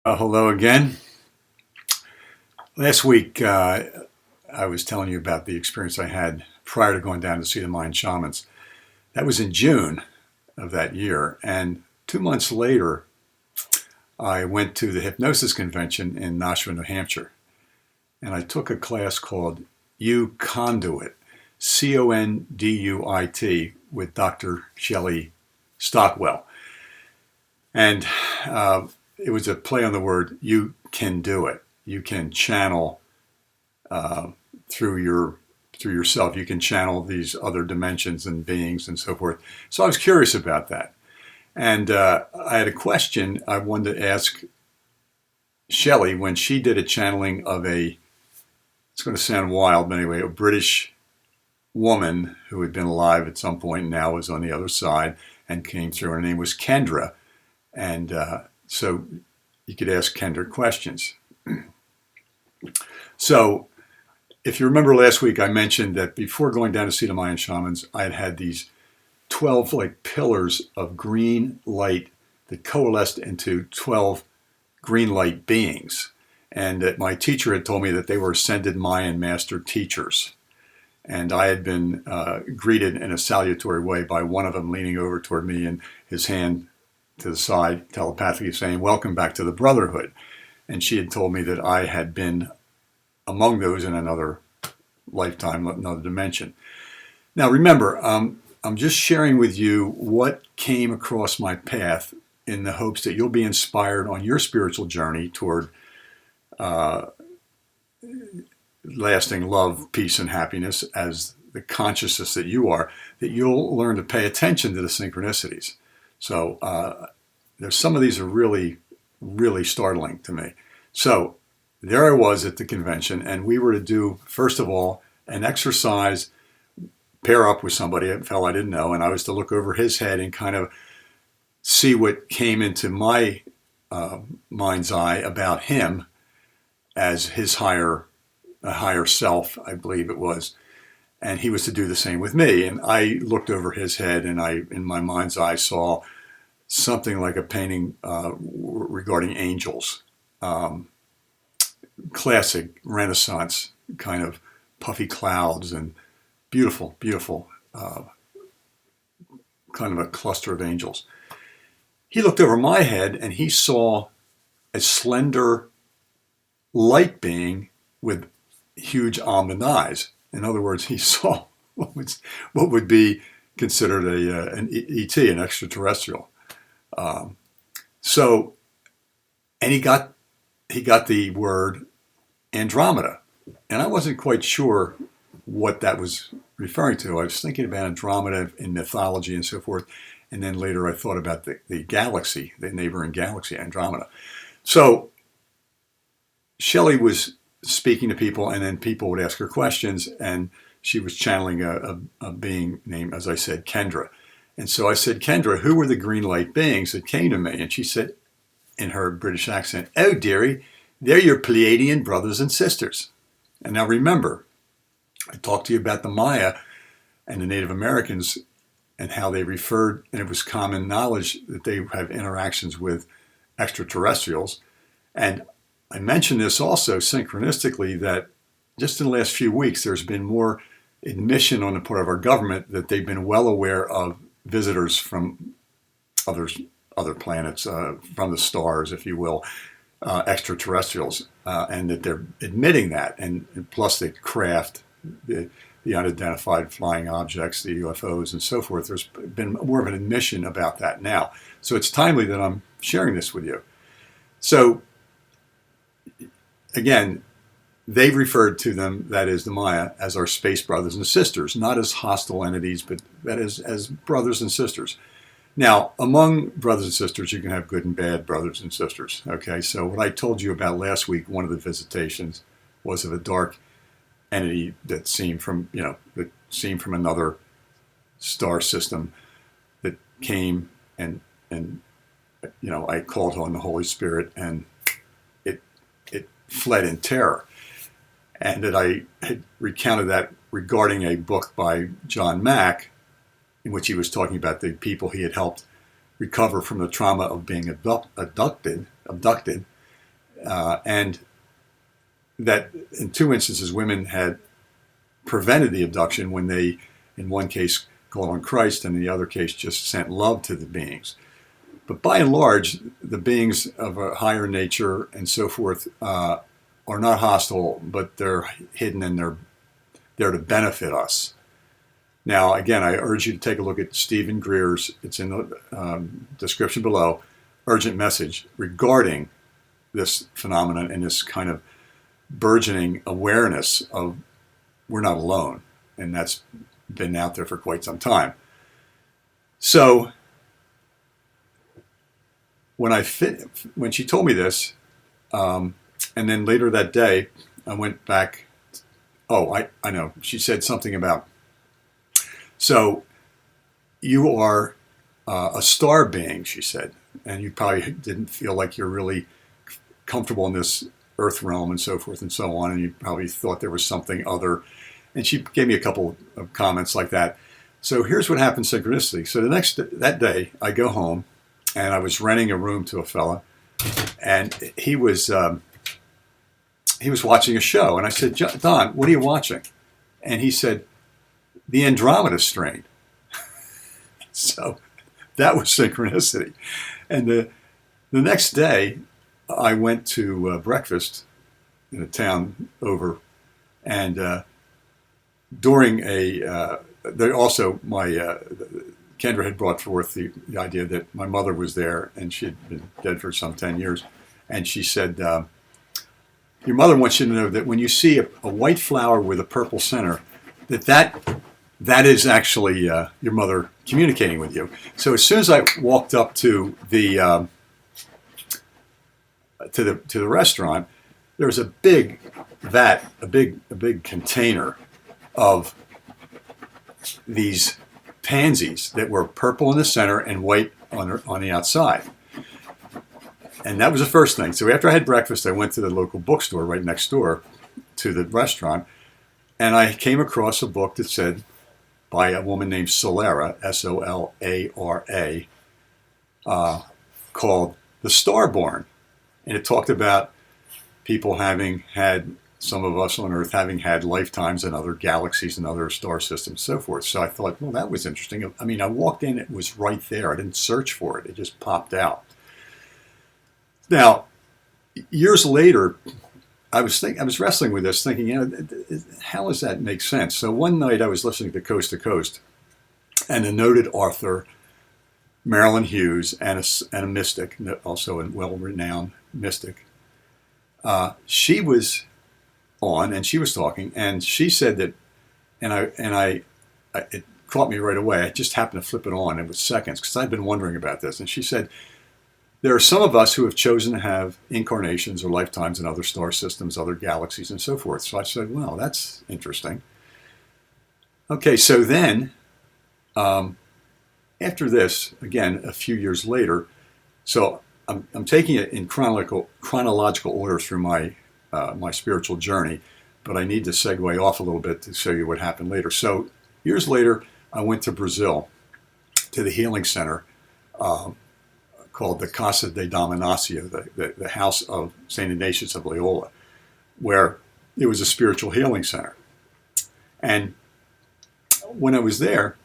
Hello again. Last week, I was telling you about the experience I had prior to going down to see the Mayan shamans. That was in June of that year. And 2 months later, I went to the hypnosis convention in Nashua, New Hampshire. And I took a class called You Conduit, Conduit, with Dr. Shelley Stockwell. And it was a play on the word, you can do it. You can channel through yourself. You can channel these other dimensions and beings and so forth. So I was curious about that. And I had a question I wanted to ask Shelley when she did a channeling of it's going to sound wild, but anyway, a British woman who had been alive at some point and now was on the other side and came through. Her name was Kendra. And so you could ask Kendra questions. So if you remember last week, I mentioned that before going down to see the Mayan shamans, I had these 12 pillars of green light that coalesced into 12 green light beings. And that my teacher had told me that they were ascended Mayan master teachers. And I had been greeted in a salutatory way by one of them leaning over toward me and his hand to the side, telepathically saying, "Welcome back to the Brotherhood." And she had told me that I had been among those in another lifetime, another dimension. Now remember, I'm just sharing with you what came across my path in the hopes that you'll be inspired on your spiritual journey toward lasting love, peace, and happiness as the consciousness that you are, that you'll learn to pay attention to the synchronicities. So there's some of these are really, really startling to me. So there I was at the convention, and we were to do, first of all, an exercise, pair up with somebody, a fellow I didn't know, and I was to look over his head and kind of see what came into my mind's eye about him as his higher self, I believe it was. And he was to do the same with me. And I looked over his head, and in my mind's eye, saw something like a painting regarding angels. Classic Renaissance kind of puffy clouds and beautiful, beautiful, kind of a cluster of angels. He looked over my head and he saw a slender light being with huge almond eyes. In other words, he saw what would be considered an ET, an extraterrestrial. And he got the word Andromeda, and I wasn't quite sure what that was referring to. I was thinking about Andromeda in mythology and so forth, and then later I thought about the galaxy, the neighboring galaxy, Andromeda. So Shelley was speaking to people, and then people would ask her questions, and she was channeling a being named, as I said, Kendra. And so I said, "Kendra, who were the green light beings that came to me?" And she said, in her British accent, "Oh, dearie, they're your Pleiadian brothers and sisters." And now remember, I talked to you about the Maya and the Native Americans and how they referred, and it was common knowledge that they have interactions with extraterrestrials. And I mentioned this also synchronistically, that just in the last few weeks, there's been more admission on the part of our government that they've been well aware of visitors from other planets, from the stars, if you will, extraterrestrials, and that they're admitting that. And plus the craft, the unidentified flying objects, the UFOs and so forth, there's been more of an admission about that now. So it's timely that I'm sharing this with you. So again, they've referred to them, that is the Maya, as our space brothers and sisters, not as hostile entities, but that is as brothers and sisters. Now, among brothers and sisters, you can have good and bad brothers and sisters. Okay, so what I told you about last week, one of the visitations was of a dark entity that seemed from another star system that came, and I called on the Holy Spirit, and it fled in terror. And that I had recounted that regarding a book by John Mack, in which he was talking about the people he had helped recover from the trauma of being abducted, and that in two instances women had prevented the abduction when they, in one case, called on Christ, and in the other case just sent love to the beings. But by and large, the beings of a higher nature and so forth are not hostile, but they're hidden and they're there to benefit us. Now, again, I urge you to take a look at Stephen Greer's, it's in the description below, urgent message regarding this phenomenon and this kind of burgeoning awareness of we're not alone. And that's been out there for quite some time. So when she told me this, and then later that day, I went back. Oh, I know. She said something about, so you are a star being, she said, and you probably didn't feel like you're really comfortable in this earth realm and so forth and so on, and you probably thought there was something other. And she gave me a couple of comments like that. So here's what happened synchronistically. So that day, I go home, and I was renting a room to a fella, and he was watching a show, and I said, Don, what are you watching? And he said, the Andromeda Strain. So that was synchronicity. And the next day, I went to breakfast in a town over, and during Kendra had brought forth the idea that my mother was there, and she had been dead for some 10 years. And she said, your mother wants you to know that when you see a white flower with a purple center, that is actually your mother communicating with you. So as soon as I walked up to the restaurant, there was a big vat, a big container of these pansies that were purple in the center and white on the outside. And that was the first thing. So after I had breakfast, I went to the local bookstore right next door to the restaurant, and I came across a book that said, by a woman named Solara, Solara, called The Starborn. And it talked about people having had, some of us on Earth having had lifetimes in other galaxies and other star systems and so forth. So I thought, well, that was interesting. I mean, I walked in, it was right there. I didn't search for it. It just popped out. Now, years later, I was wrestling with this, thinking, how does that make sense? So one night I was listening to Coast, and a noted author, Marilynn Hughes, and a mystic, also a well-renowned mystic, she was on, and she was talking, and she said that, and it caught me right away. I just happened to flip it on. It was seconds, because I'd been wondering about this. And she said, there are some of us who have chosen to have incarnations or lifetimes in other star systems, other galaxies, and so forth. So I said, well, that's interesting. Okay, so then, after this, again, a few years later, so I'm taking it in chronological order through my spiritual journey, but I need to segue off a little bit to show you what happened later. So years later, I went to Brazil, to the healing center, called the Casa de Dominacio, the House of St. Ignatius of Loyola, where it was a spiritual healing center. And when I was there,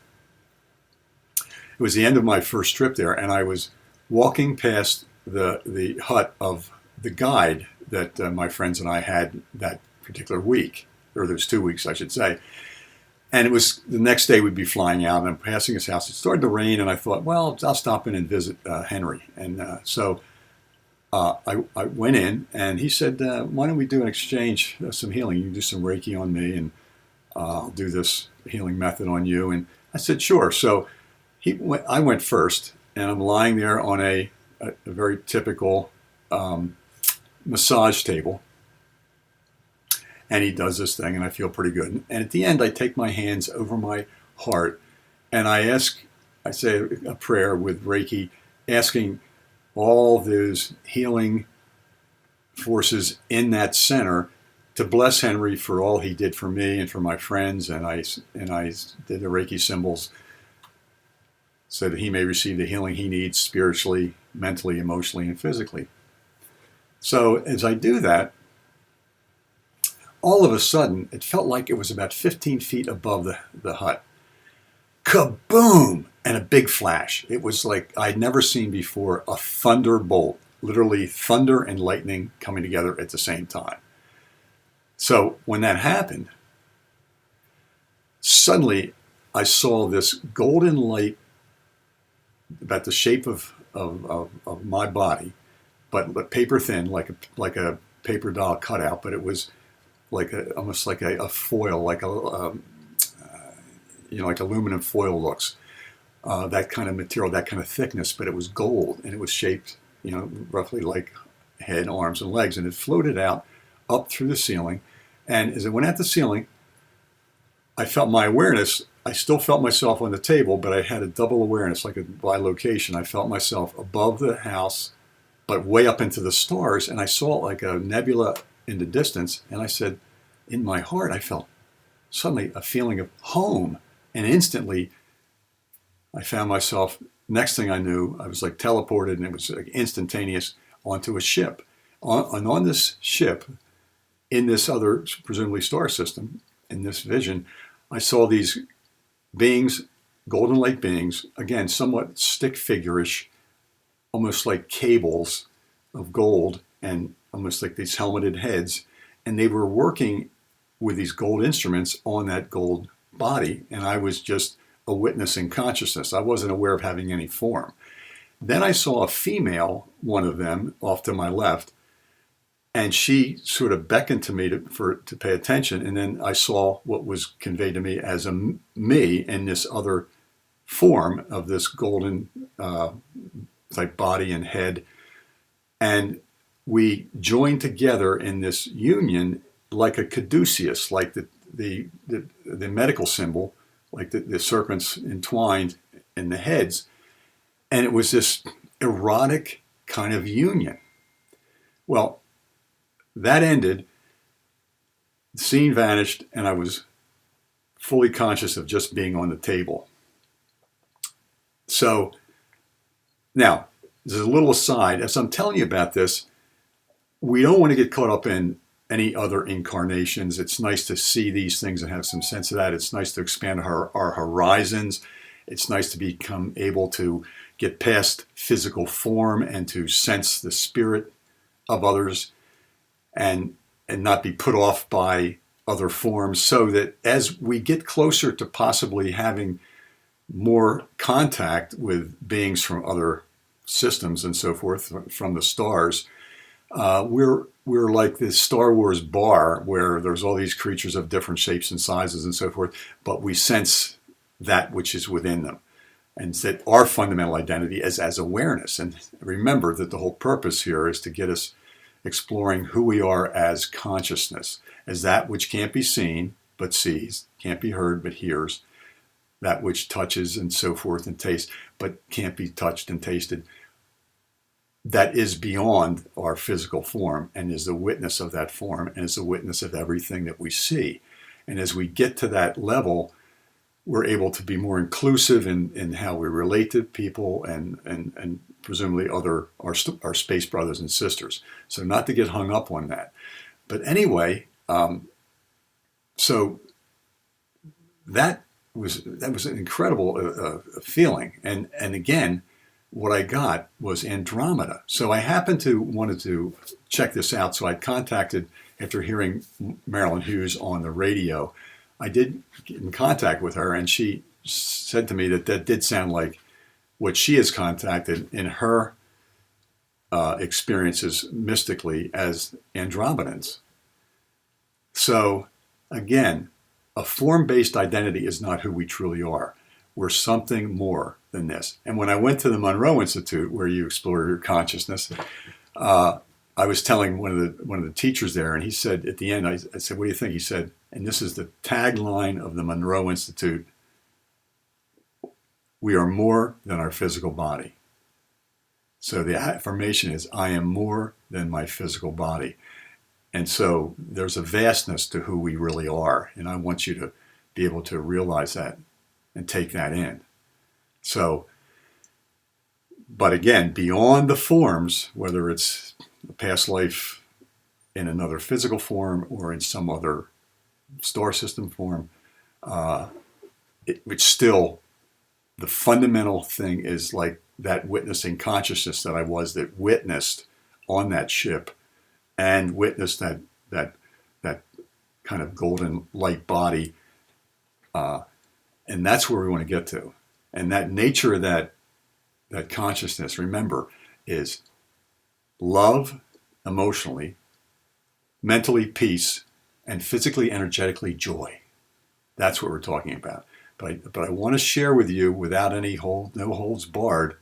it was the end of my first trip there, and I was walking past the hut of the guide that my friends and I had that particular week, or those 2 weeks, I should say. And it was the next day we'd be flying out, and I'm passing his house. It started to rain, and I thought, well, I'll stop in and visit Henry. And so I went in, and he said, why don't we do an exchange, some healing? You can do some Reiki on me, and I'll do this healing method on you. And I said, sure. So I went first, and I'm lying there on a very typical massage table. And he does this thing, and I feel pretty good. And at the end, I take my hands over my heart, and I say a prayer with Reiki, asking all those healing forces in that center to bless Henry for all he did for me and for my friends. And I did the Reiki symbols so that he may receive the healing he needs spiritually, mentally, emotionally, and physically. So as I do that, all of a sudden, it felt like it was about 15 feet above the hut. Kaboom! And a big flash. It was like I'd never seen before, a thunderbolt, literally thunder and lightning coming together at the same time. So when that happened, suddenly I saw this golden light about the shape of my body, but paper thin, like a paper doll cutout, but it was like almost like a foil, like like aluminum foil looks. That kind of material, that kind of thickness, but it was gold, and it was shaped, roughly like head, arms, and legs, and it floated out up through the ceiling. And as it went at the ceiling, I felt my awareness. I still felt myself on the table, but I had a double awareness, like a bilocation. I felt myself above the house, but way up into the stars, and I saw like a nebula in the distance. And I said, in my heart, I felt suddenly a feeling of home, and instantly I found myself, next thing I knew, I was like teleported, and it was like instantaneous, onto a ship. On this ship, in this other, presumably, star system, in this vision, I saw these beings, golden light beings, again, somewhat stick figure-ish, almost like cables of gold, and almost like these helmeted heads. And they were working with these gold instruments on that gold body, and I was just a witness in consciousness. I wasn't aware of having any form. Then I saw a female, one of them, off to my left, and she sort of beckoned to me to pay attention. And then I saw what was conveyed to me as me in this other form of this golden like body and head. And we joined together in this union like a caduceus, like the medical symbol, like the serpents entwined in the heads. And it was this erotic kind of union. Well, that ended, the scene vanished, and I was fully conscious of just being on the table. So now, there's a little aside. As I'm telling you about this, we don't want to get caught up in any other incarnations. It's nice to see these things and have some sense of that. It's nice to expand our horizons. It's nice to become able to get past physical form and to sense the spirit of others, and not be put off by other forms, so that as we get closer to possibly having more contact with beings from other systems and so forth, from the stars, we're like this Star Wars bar where there's all these creatures of different shapes and sizes and so forth, but we sense that which is within them, and that our fundamental identity is as awareness. And remember that the whole purpose here is to get us exploring who we are as consciousness, as that which can't be seen but sees, can't be heard but hears, that which touches and so forth and tastes but can't be touched and tasted, that is beyond our physical form and is the witness of that form and is the witness of everything that we see. And as we get to that level, we're able to be more inclusive in how we relate to people and presumably our space brothers and sisters. So not to get hung up on that. But anyway, so that was an incredible feeling. And again, what I got was Andromeda. So I wanted to check this out. So I contacted, after hearing Marilynn Hughes on the radio, I did get in contact with her, and she said to me that did sound like what she has contacted in her experiences mystically as Andromedans. So again, a form-based identity is not who we truly are. We're something more than this. And when I went to the Monroe Institute, where you explore your consciousness, I was telling one of the teachers there, and he said at the end, I said, "What do you think?" He said, and this is the tagline of the Monroe Institute: "We are more than our physical body." So the affirmation is, I am more than my physical body. And so there's a vastness to who we really are. And I want you to be able to realize that and take that in. So, but again, beyond the forms, whether it's a past life in another physical form or in some other star system form, which still, the fundamental thing is like that witnessing consciousness that I was, that witnessed on that ship and witnessed that kind of golden light body, and that's where we want to get to. And that nature of that consciousness, remember, is love, emotionally, mentally peace, and physically, energetically joy. That's what we're talking about. But I want to share with you, without no holds barred,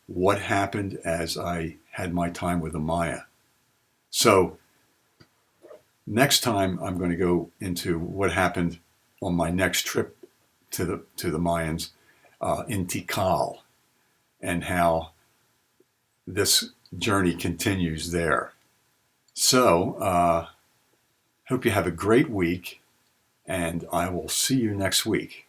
what happened as I had my time with the Maya. So next time I'm going to go into what happened on my next trip to the Mayans in Tikal, and how this journey continues there. So hope you have a great week, and I will see you next week.